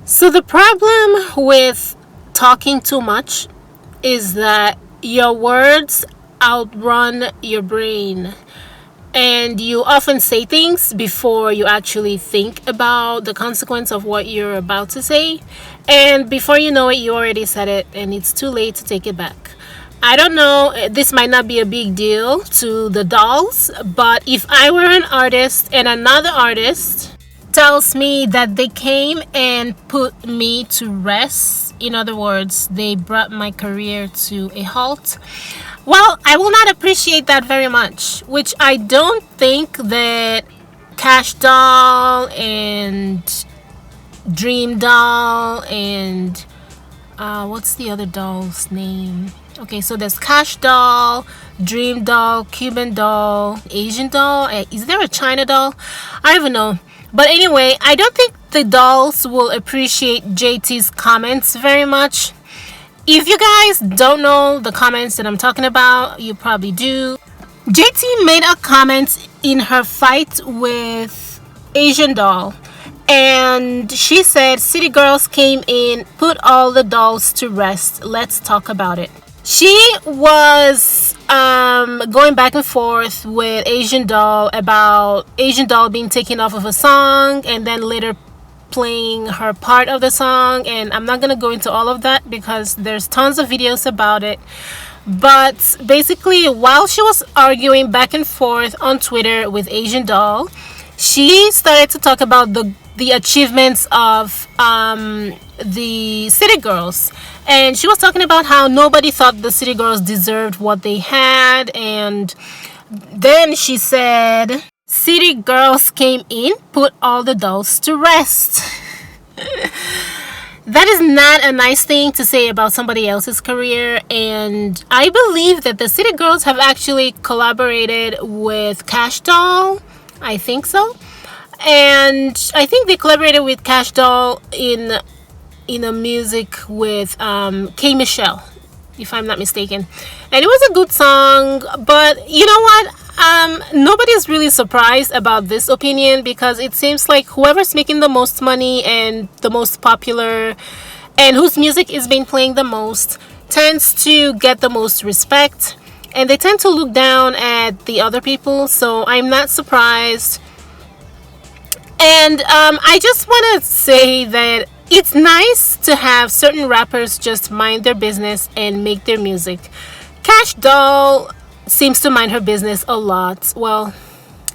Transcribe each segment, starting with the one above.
So the problem with talking too much is that your words outrun your brain, and you often say things before you actually think about the consequence of what you're about to say, and before you know it, you already said it and it's too late to take it back. I don't know, this might not be a big deal to the dolls, but if I were an artist and another artist tells me that they came and put me to rest, in other words, they brought my career to a halt, well, I will not appreciate that very much, which I don't think that Cash Doll and Dream Doll and what's the other doll's name? Okay, so there's Cash Doll, Dream Doll, Cuban Doll, Asian Doll. Is there a China Doll? I don't even know. But anyway, I don't think the dolls will appreciate JT's comments very much. If you guys don't know the comments that I'm talking about, you probably do. JT made a comment in her fight with Asian Doll, and she said, "City girls came in, put all the dolls to rest. Let's talk about it." She was going back and forth with Asian Doll about Asian Doll being taken off of a song and then later playing her part of the song, and I'm not gonna go into all of that because there's tons of videos about it. But basically, while she was arguing back and forth on Twitter with Asian Doll, she started to talk about the achievements of the City Girls, and she was talking about how nobody thought the City Girls deserved what they had, and then she said, "City Girls came in, put all the dolls to rest." That is not a nice thing to say about somebody else's career, and I believe that the City Girls have actually collaborated with Cash Doll. I think so. And I think they collaborated with Kash Doll in a music with K Michelle, if I'm not mistaken, and it was a good song. But you know what, nobody's really surprised about this opinion because it seems like whoever's making the most money and the most popular and whose music is being playing the most tends to get the most respect, and they tend to look down at the other people, so I'm not surprised. And I just want to say that it's nice to have certain rappers just mind their business and make their music. Kash Doll seems to mind her business a lot. Well,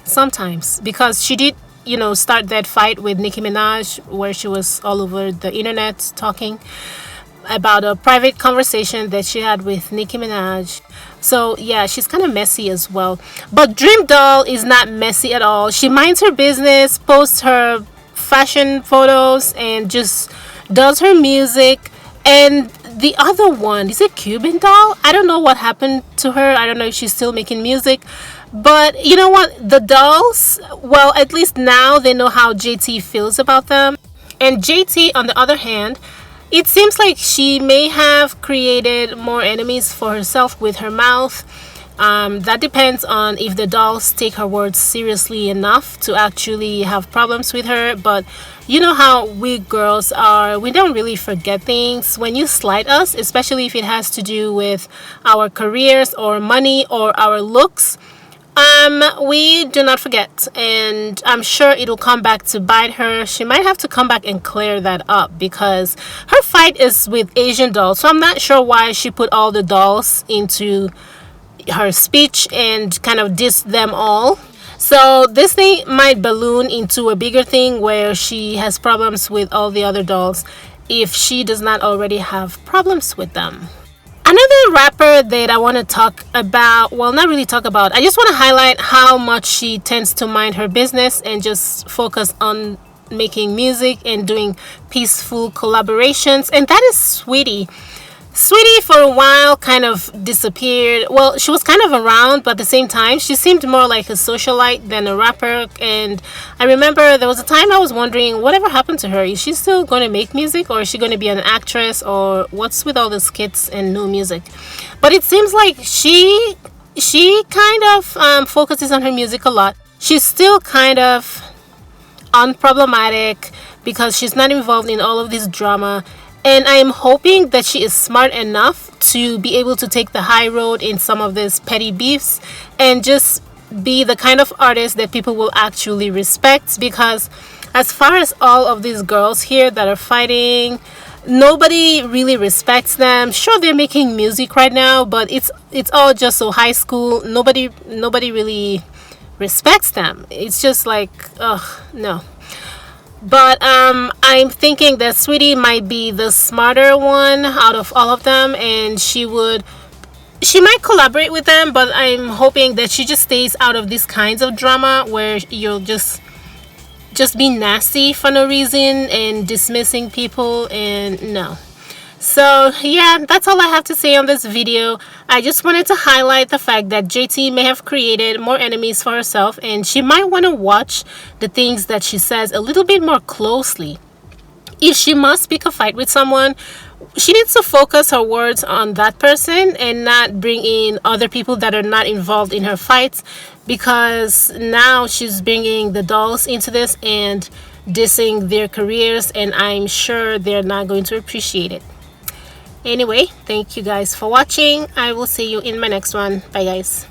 sometimes, because she did, start that fight with Nicki Minaj where she was all over the internet talking about a private conversation that she had with Nicki Minaj. So yeah, she's kind of messy as well. But Dream Doll is not messy at all. She minds her business, posts her fashion photos, and just does her music. And the other one, is it Cuban Doll? I don't know what happened to her. I don't know if she's still making music. But you know what? The dolls, well, at least now they know how JT feels about them. And JT, on the other hand, it seems like she may have created more enemies for herself with her mouth. That depends on if the dolls take her words seriously enough to actually have problems with her. But you know how we girls are. We don't really forget things. When you slight us, especially if it has to do with our careers or money or our looks, we do not forget, and I'm sure it'll come back to bite her. She might have to come back and clear that up because her fight is with Asian Doll, so I'm not sure why she put all the dolls into her speech and kind of dissed them all. So this thing might balloon into a bigger thing where she has problems with all the other dolls if she does not already have problems with them. Another rapper that I want to talk about, well, not really talk about, I just want to highlight how much she tends to mind her business and just focus on making music and doing peaceful collaborations, and that is Sweetie. Sweetie for a while kind of disappeared. Well, she was kind of around, but at the same time, she seemed more like a socialite than a rapper. And I remember there was a time I was wondering whatever happened to her. Is she still going to make music, or is she going to be an actress, or what's with all the skits and no music? But it seems like she kind of focuses on her music a lot. She's still kind of unproblematic, because she's not involved in all of this drama. And I am hoping that she is smart enough to be able to take the high road in some of these petty beefs and just be the kind of artist that people will actually respect. Because as far as all of these girls here that are fighting, nobody really respects them. Sure, they're making music right now, but it's all just so high school. Nobody really respects them. It's just like, ugh, no. But I'm thinking that Sweetie might be the smarter one out of all of them, and she might collaborate with them, but I'm hoping that she just stays out of these kinds of drama where you'll just be nasty for no reason and dismissing people, and no. So yeah, that's all I have to say on this video. I just wanted to highlight the fact that JT may have created more enemies for herself, and she might want to watch the things that she says a little bit more closely. If she must pick a fight with someone, she needs to focus her words on that person and not bring in other people that are not involved in her fights, because now she's bringing the dolls into this and dissing their careers, and I'm sure they're not going to appreciate it. Anyway, thank you guys for watching. I will see you in my next one. Bye guys.